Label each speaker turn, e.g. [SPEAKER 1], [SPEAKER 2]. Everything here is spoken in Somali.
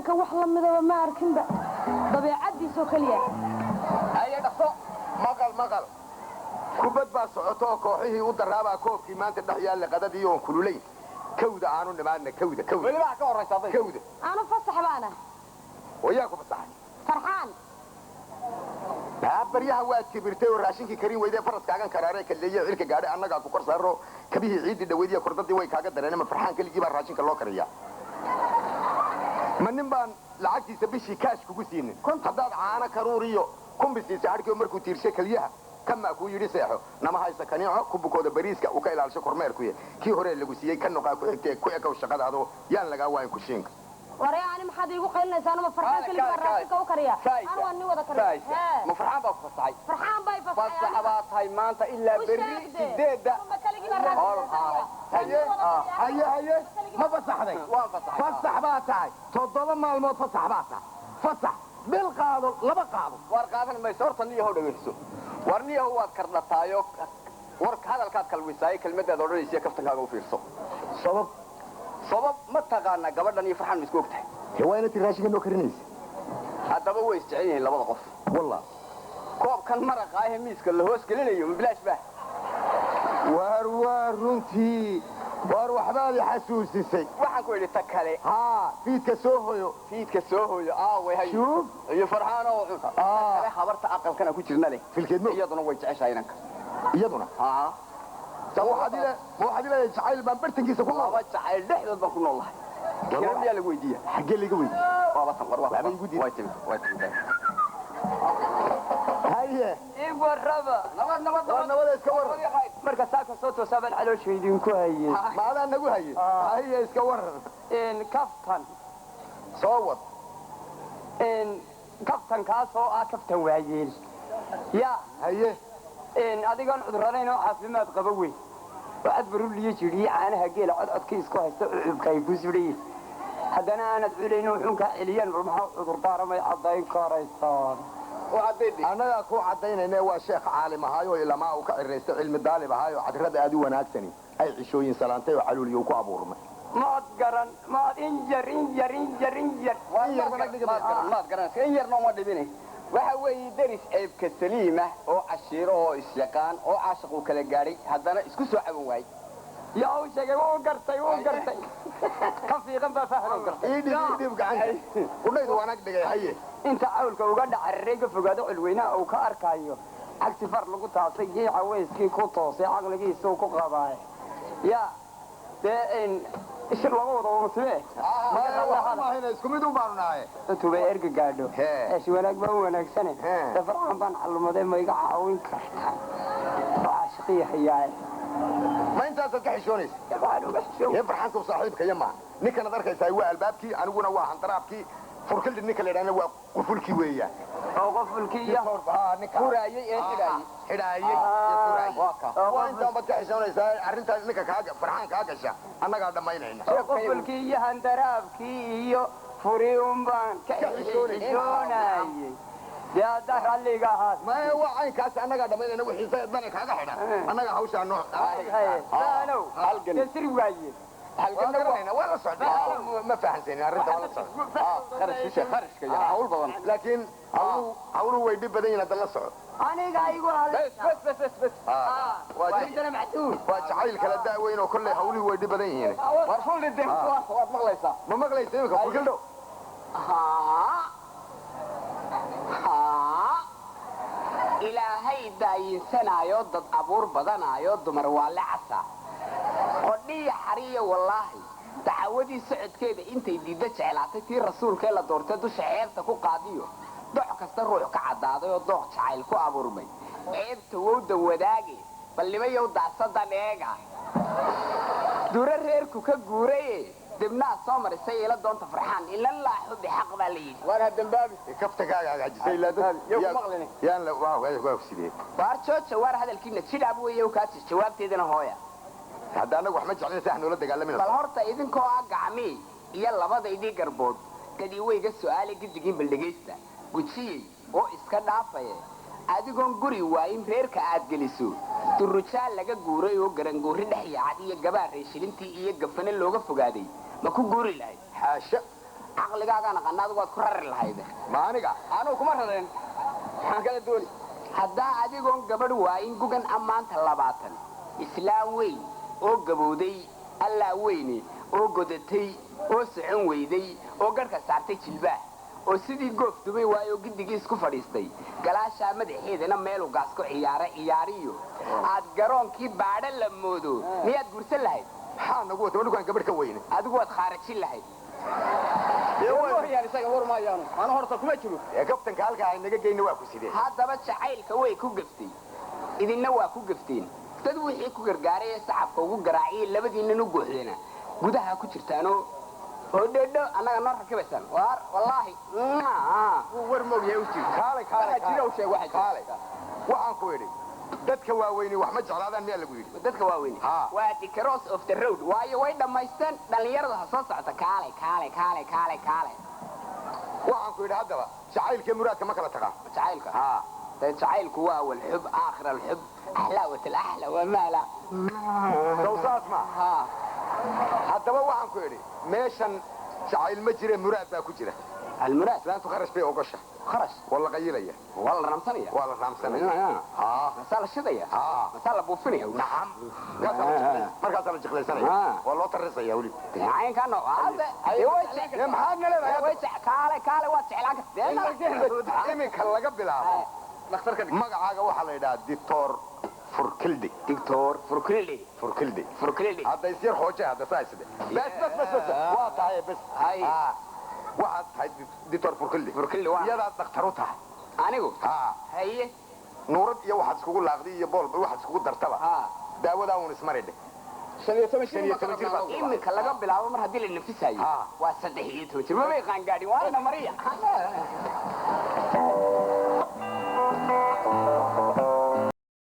[SPEAKER 1] maraykanka wax la midaba ma arkinba dabeecadiisoo kaliya
[SPEAKER 2] هيا دخو مقل كوبد با سocotoo kooxihii u daraaba koobkii maanta dhaxyaal la qadadii oo kululay kawda aanu nimaadna kawda wali wax ka horeysa kawda
[SPEAKER 1] aanu fasax baana
[SPEAKER 2] وياك فصحني
[SPEAKER 1] فرحان
[SPEAKER 2] بريها واد كبرتي وراشينكي كريم ويدي فرس كاغان كراري كليه عيلka gaadhay annaga ku korsaaro kabihii ciidi dhaweediya kordadii way kaaga dareen ma farxaan kaliya baa raashinka loo kariyaa manin baan lacagtiisa bishii kaash kugu siinin hadaad caana karuuriyo kumbisiisa harkii markuu tiirshay kaliyaha kama ku yiri seexo nama haysa kaniico ku bukooda bariiska u ka ilaalisho kormeerku kii hore lagu siiyay kan noqaa ku xigtay ku ekow shaqadaado yaan laga waayn ku shiinka
[SPEAKER 1] ورياني محد يقول قلنا سانو فرحان كل مرة كوكريا أنا واني وذا كريا
[SPEAKER 2] ما فرحان بقى فصعي
[SPEAKER 1] فرحان باي فصعي
[SPEAKER 2] فصعبات هاي ما أنت إلا بري جديدة هيا ما فصحني فصحبات هاي تضل ما الموت فصحبات فصح بالقاضي لا بقاضي ورقاضي ما يصير تنيه هو دغيسو ورنيه هو كردتايو ورك هذا الكاد كلويساي كلمه دوريسيه كفتكaaga u fiirso sabab ma taqaana gabadhan iyo farxan isku ogtahay haweenay raashinka noo karinaysa hadaba way isjecelyihiin labada qof wallah koobkan maraqa ah miiska la hoos gelinayo bilaash baa war runtii war waxbaad xasuusisay waxaan ku idhi ta kale fiidka soo hooyo way hay shuf iyo farxan oo kale habarta aqalkana ku jirna leh filkeedno iyaduna way jeceshahay inanka iyaduna waxaad ilaa jacayl baan bartankiisa ku nool jacayl dhexdood baan ku noolahay kaliya lagu weydiiya xagee laga weydiiya waaba tan war igu diiday way timid haye warraba nabad iska war marka saaka soo toosaban calooshaydiin ku hayay maadaa nagu hayay haye iska war kaftan soo wad kaftan kaasoo kaftan waayeel ya haye adigan cuduranayn oo caafimaad qaba weyn waxaad baruliye jiri caanaha geel codkii isku haysta cubkay ku sudhay hadana aanad culayno xunka celiyaan ruuxa cudur daaramay cadayn karaysaan anaga ku cadaynayna waa sheekh caalim ahaayo ilama uu ka cireystay cilmi daalib ahaayo cadrada aad u wanaagsani ay cishooyin salaantay oo caluuliyo ku abuurmay maad garan maad injar maad garan injarno ma dhibinay waxa weey daris eebka saliima oo cashiiro oo isyaqaan oo caashiq uu kala gaaray hadana isku soo caban waay yaa uu sheegay oo gartay ka fiiqan baa fahmo gartay idib gacan udaydu wanaag dhigay haye inta awlka uga dhacaray ka fogaado cilweynaha uu ka arkayo agti far lagu taasay geeca weeskii ku toosay aqligiisa uu ku qabaay ya ishir lagu wado muslee ma hina isku mid u baarnaaye intuu bay erga gaadho eesh wanaag baa wanaagsan farxan baan calmaday ma iga caawin kartaa caashiqiya hayaa ma intaas ka xishoonaysa farxan ku saaxiibka yama ninkan arkaysaa waa albaabkii aniguna waa handaraabkii furkil ninka leeyahay waa qufulki weeyaa oo qufulki ya furaayay ee xidhaayay waa inta ma ka xishoonaysaa arinta ninka kaaga farxan kaaga gasha annaga dhamaynayna qufulki iyo handaraabkii iyo furiin baan ka xishoonayay يا دهر اللي قاعد ما هو عين كاس أنا قاعد أمين أنا وحين صيد كذا حنا أنا قاعد هوش عنه أنا حلقني يصير وجاي حلقنا وين ولا صعد ما فهمتني الرد ولا صعد خرج كذا حول بضن لكن حولوا ويدي بدين هذا لا صعد أنا قاعد يقول بس وجدنا معدول وجعيل كلا دا وين وكل حولوا ويدي بدين هنا ورسول الدين مغليسة ما مغليسة كل ده إلهي دايسنايو ضد أبور بدنايو دمر والعسى قدي حريه والله تعودي سعد كده انت ديده جعلاتي رسول كلا دورته دو شعيرته ku qaadiyo dox kasta ruux ka cadaado dox jacayl ku abuurmay ceebta wada wadaagi ballimayo daasada dheega dura reerku ka guuray dibna soo marisay ila doonta farxaan ila allah xubbi xaq bali wara dambabi kaftagaaga ajisay la dad yaan la waa sidee baarjooja war hadalkiina jidab weeyo ka jawaabteedana hooya hadda anagu wax ma jeclin saxno la dagaalamina bal horta idinkoo gacmi iyo labadaydii garbood kadii wayga su'aale gidigin baldageysta gujiyay oo iska dhaafay adigoon guri waayin reerka aad geliso turujaa laga guuray oo garangoori dhex yaacad iyo gabaar reeshilintii iyo gafana looga fogaaday ma ku guuri lahayd xaasha caqligaagaan aqaan adigu waad ku rari lahayd
[SPEAKER 3] maaniga
[SPEAKER 2] anuu kuma rareen waxaan kala dooni haddaa adigoon gabadh waayin gugan ammaanta 20 islaam weyn oo gabowday allaa weyne oo godatay oo socon weyday oo garhka saartay jilbaah oo sidii goof dumay waayo giddigiis ku fadhiistay galaashaa madaxeedana meelu gaas ku ciyaariyo aad garoonkii baadha la moodo miyaad guursan lahayd
[SPEAKER 3] maxaa nagu wata wadhukaan gabadh ka weyne
[SPEAKER 2] adigu waad khaarajin lahayd
[SPEAKER 4] isaga war maayaanu ana horta kuma jiro
[SPEAKER 3] kabtanka halkaa ay naga geyna waa ku sideen
[SPEAKER 2] haddaba jacaylka way ku gaftay idinna waa ku gafteen dad wixii ku gargaaray ee sacabka ugu garaaciyey labadiinnan u gooxdeena gudaha ku jirtaanoo oo dheedho annaga noo rakibaysaan waar wallaahi
[SPEAKER 3] war moogyahay u jir
[SPEAKER 2] waxaan
[SPEAKER 3] ku idhi dadka waaweyni wax ma jeclaadaan miyaa lagu yidhi
[SPEAKER 2] dadka waaweyn waa the cross of the road waayo way dhammaysteen dhallinyarada ha soo socota kaale
[SPEAKER 3] waxaan ku idhi haddaba jacaylkee muraadka ma kala taqaan
[SPEAKER 2] jacaylka jacaylku waa walxub aakhir alxub axlaawat alaxla wamaala
[SPEAKER 3] sawsaas ma haddaba waxaan ku idhi meeshan jacayl ma jire muraad baa ku jira
[SPEAKER 2] almuraad
[SPEAKER 3] islaantu kharash bay ogosha
[SPEAKER 2] kharash
[SPEAKER 3] waa la qayilaya
[SPEAKER 2] waa la raamsanaya masaa la shidaya masaa la buufinaya
[SPEAKER 3] nacam markaasaa la jiqlaysanaya waa loo tarisaya weli
[SPEAKER 2] caynkaa
[SPEAKER 3] maxaad na leedahay
[SPEAKER 2] kaale waa jeclaan
[SPEAKER 3] iminka laga bilaabo magacaaga waxaa la yidhaha dictor furkildi hadda isyar hooje hadda saaside bas waa tahay bas waxaad tahay dictor furkildi iyadaad dhakhtar u tahay
[SPEAKER 2] anigu haye
[SPEAKER 3] nuurad iyo waxaad iskugu laaqday iyo boolba waxaad iskugu dartaba daawadaa uun ismaridhe
[SPEAKER 2] iminka laga bilaabo mar haddii la nafisayo waa 13 jir ma bay qaangaadhin waana mariya